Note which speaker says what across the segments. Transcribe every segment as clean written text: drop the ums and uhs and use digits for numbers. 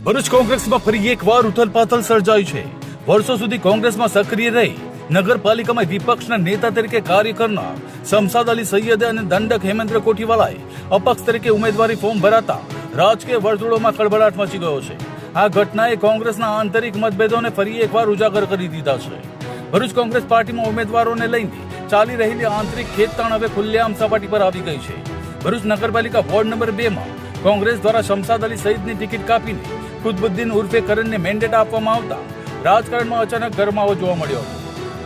Speaker 1: ભરૂચ કોંગ્રેસમાં ફરી એકવાર ઉથલપાથલ સર્જાઈ છે। વર્ષો સુધી કોંગ્રેસમાં સક્રિય રહી નગરપાલિકામાં વિપક્ષના નેતા તરીકે કાર્ય કરનાર શમશાદ અલી સૈયદે અને દંડક હેમેન્દ્ર કોઠીવાલાએ અપક્ષ તરીકે ઉમેદવારી ફોર્મ ભરાતા રાજકીય વર્તુળોમાં ખળભળાટ મચી ગયો છે। આ ઘટનાએ કોંગ્રેસના આંતરિક મતભેદોને ફરી એકવાર ઉજાગર કરી દીધા છે। ભરૂચ કોંગ્રેસ પાર્ટીમાં ઉમેદવારોને લઈને ચાલી રહેલી આંતરિક ખેંચતાણ હવે ખુલ્લેઆમ સપાટી પર આવી ગઈ છે। ભરૂચ નગરપાલિકા વોર્ડ નંબર 2 માં કોંગ્રેસ દ્વારા શમશાદ અલી સઈદની ટિકિટ કાપીને કુતબુદ્દીન ઉર્ફે કરણને મેન્ડેટ આપવામાં આવતા રાજકારણમાં અચાનક ગરમાવો જોવા મળ્યો હતો।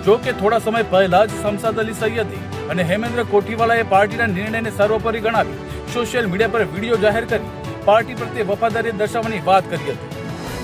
Speaker 1: જો કે થોડા સમય પહેલા જ શમશાદ અલી સૈયદે અને હેમેન્દ્ર કોઠીવાલાએ પાર્ટીના નિર્ણયને સર્વોપરી ગણાવી સોશિયલ મીડિયા પર વિડીયો જાહેર કરી પાર્ટી પ્રત્યે વફાદારી દર્શાવવાની વાત કરી હતી,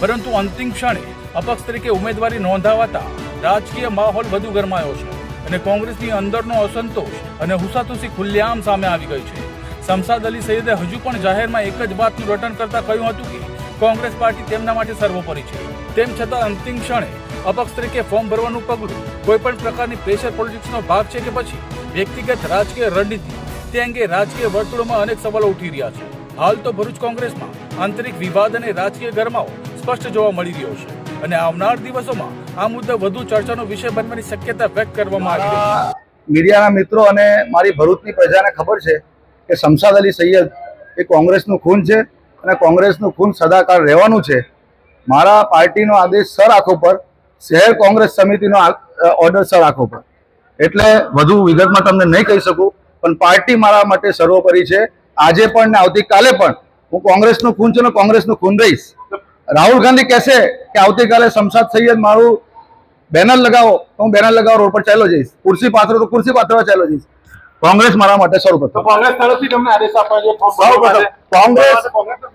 Speaker 1: પરંતુ અંતિમ ક્ષણે અપક્ષ તરીકે ઉમેદવારી નોંધાવાતા રાજકીય માહોલ વધુ ગરમાયો છે અને કોંગ્રેસની અંદરનો અસંતોષ અને હુસાતુસી ખુલ્લેઆમ સામે આવી ગઈ છે। શમશાદ અલી સૈયદે હજુ પણ જાહેરમાં એક જ વાતનું રટણ કરતા કહ્યું હતું કે કોંગ્રેસ પાર્ટી તેમના માટે સર્વોપરી છે। તેમ છતાં અંતિમ ક્ષણે અપક્ષ તરીકે ફોર્મ ભરવાનું પગલું કોઈપણ પ્રકારની પ્રેશર પોલિટિક્સનો ભાગ છે કે પછી વ્યક્તિગત રાજકીય રણનીતિ, તે અંગે રાજકીય વર્તુળોમાં અનેક સવાલો ઉઠી રહ્યા છે। હાલ તો ભરૂચ કોંગ્રેસમાં આંતરિક વિવાદ અને રાજકીય ગરમાવો સ્પષ્ટ જોવા મળી રહ્યો છે અને આવનાર દિવસોમાં આ મુદ્દે વધુ ચર્ચાનો વિષય બનવાની શક્યતા વ્યક્ત કરવામાં આવી રહી છે।
Speaker 2: મીડિયાના મિત્રો અને મારી ભરૂચની પ્રજાને ખબર છે કે શમશાદ અલી સૈયદ એ કોંગ્રેસનું ખૂન છે અને કોંગ્રેસનું ખૂન સદાકાળ રહેવાનું છે। મારા પાર્ટીનો આદેશ સર આંખો પર, શહેર કોંગ્રેસ સમિતિનો ઓર્ડર સર આંખો પર, એટલે વધુ વિગતમાં તમને નહીં કહી શકું, પણ પાર્ટી મારા માટે સર્વોપરી છે। આજે પણ ને આવતીકાલે પણ હું કોંગ્રેસનું ખૂન છું ને કોંગ્રેસનું ખૂન રહીશ। રાહુલ ગાંધી કહેશે કે આવતીકાલે શમશાદ સૈયદ મારું બેનર લગાવો તો હું બેનર લગાવવા રોડ પર ચાલ્યો જઈશ, ખુરશી પાથરો તો ખુરશી પાથરવા ચાલ્યો જઈશ। કોંગ્રેસ મારા માટે સર્વપ્રથમ,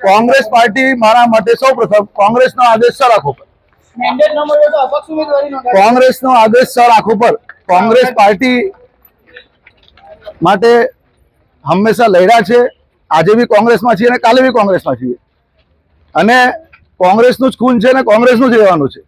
Speaker 2: કોંગ્રેસ પાર્ટી મારા માટે સૌપ્રથમ કોંગ્રેસનો આદેશ સર આંખો પર, કોંગ્રેસનો આદેશ સર આંખો પર। કોંગ્રેસ પાર્ટી માટે હંમેશા લડ્યા છે, આજે બી કોંગ્રેસમાં છીએ અને કાલે બી કોંગ્રેસમાં છીએ અને કોંગ્રેસનું જ ખૂન છે અને કોંગ્રેસનું જ રહેવાનું છે।